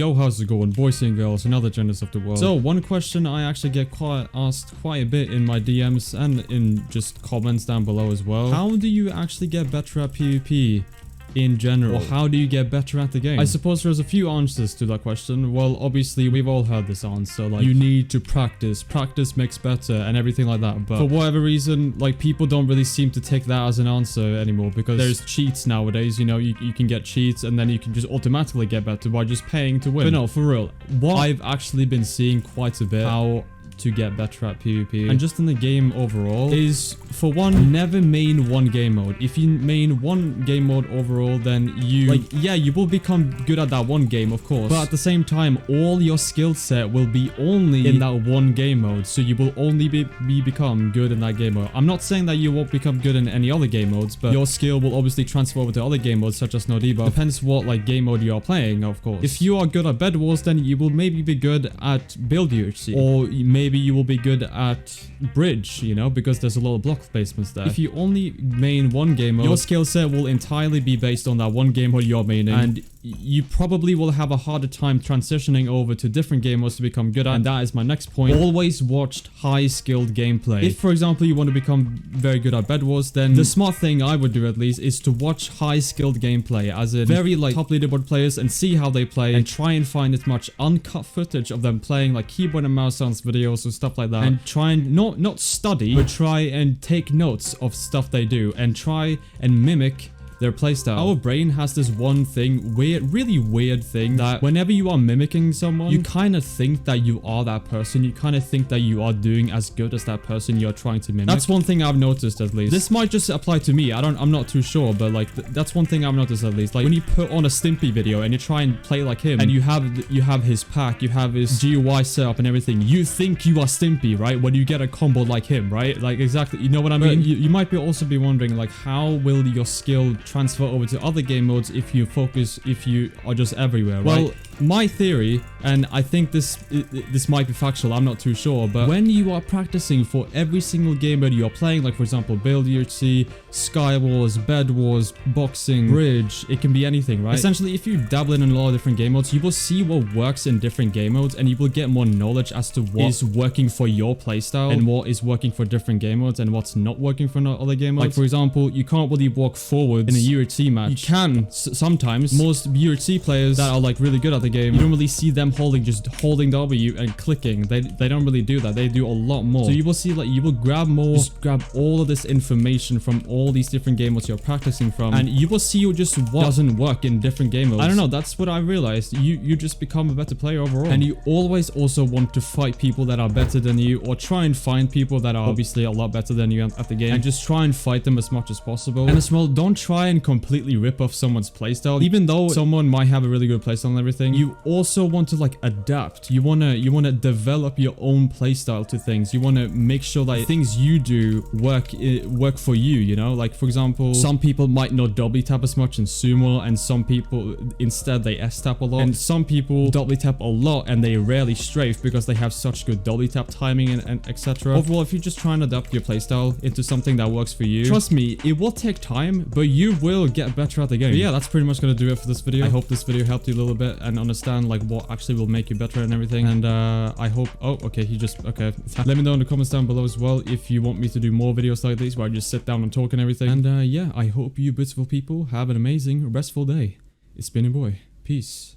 Yo, how's it going, boys and girls and other genders of the world? So, one question I actually get asked quite a bit in my DMs and in just comments down below as well. How do you actually get better at PvP? In general, or how do you get better at the game? I suppose there's a few answers to that question. Well, obviously we've all heard this answer, like you need to practice makes better and everything like that, but for whatever reason, like people don't really seem to take that as an answer anymore, because there's cheats nowadays. You know, you can get cheats and then you can just automatically get better by just paying to win. But no, for real, what I've actually been seeing quite a bit how to get better at PvP and just in the game overall is, for one, never main one game mode. If you main one game mode overall, then you will become good at that one game, of course, but at the same time all your skill set will be only in that one game mode, so you will only become good in that game mode. I'm not saying that you won't become good in any other game modes, but your skill will obviously transfer over to other game modes such as no debuff. Depends what like game mode you are playing, of course. If you are good at Bed Wars, then you will maybe be good at Build UHC, or maybe you will be good at Bridge, you know, because there's a lot of block placements there. If you only main one game mode, your skill set will entirely be based on that one game mode you're maining, and you probably will have a harder time transitioning over to different game modes to become good at. And that is my next point. Always watch HighSkilled gameplay. If, for example, you want to become very good at Bed Wars, then the smart thing I would do at least is to watch HighSkilled gameplay, as in very like top leaderboard players, and see how they play and try and find as much uncut footage of them playing, like keyboard and mouse sounds videos or stuff like that, and try and not study, but try and take notes of stuff they do and try and mimic their playstyle. Our brain has this one thing, really weird thing, that whenever you are mimicking someone, you kind of think that you are that person. You kind of think that you are doing as good as that person you're trying to mimic. That's one thing I've noticed, at least. This might just apply to me. I'm not too sure, but like that's one thing I've noticed, at least. Like when you put on a Stimpy video and you try and play like him, and you have his pack, you have his GUI setup and everything, you think you are Stimpy, right? When you get a combo like him, right? Like exactly, you know what I mean? You might also be wondering, like, how will your skill transfer over to other game modes if you are just everywhere, right? Well, my theory, and I think this might be factual, I'm not too sure, but when you are practicing for every single game mode you're playing, like for example Build UHC, Sky Wars, Bed Wars, Boxing, Bridge, it can be anything, right? Essentially, if you dabble in a lot of different game modes, you will see what works in different game modes, and you will get more knowledge as to what is working for your playstyle and what is working for different game modes and what's not working for other game modes. Like for example, you can't really walk forward in a UHC match. You can sometimes. Most UHC players that are like really good at the game, you don't really see them holding W and clicking. They don't really do that. They do a lot more. So you will see, like, you will grab all of this information from all these different game modes you're practicing from, and you will see just what doesn't work in different game modes. I don't know, that's what I realized. You just become a better player overall, and you always also want to fight people that are better than you, or try and find people that are obviously a lot better than you at the game, and just try and fight them as much as possible. And as well, don't try and completely rip off someone's playstyle. Even though someone might have a really good playstyle and everything, you also want to like adapt. You wanna develop your own playstyle to things. You wanna make sure that things you do work for you, you know? Like for example, some people might not double tap as much in sumo, and some people instead they S tap a lot, and some people double tap a lot and they rarely strafe because they have such good double tap timing and etc. Overall, if you just try and adapt your playstyle into something that works for you, trust me, it will take time, but you will get better at the game. But yeah, that's pretty much gonna do it for this video. I hope this video helped you a little bit and understand like what actually will make you better and everything. And I hope, okay, let me know in the comments down below as well if you want me to do more videos like these where I just sit down and talk and everything. And yeah, I hope you beautiful people have an amazing restful day. It's been your boy. Peace.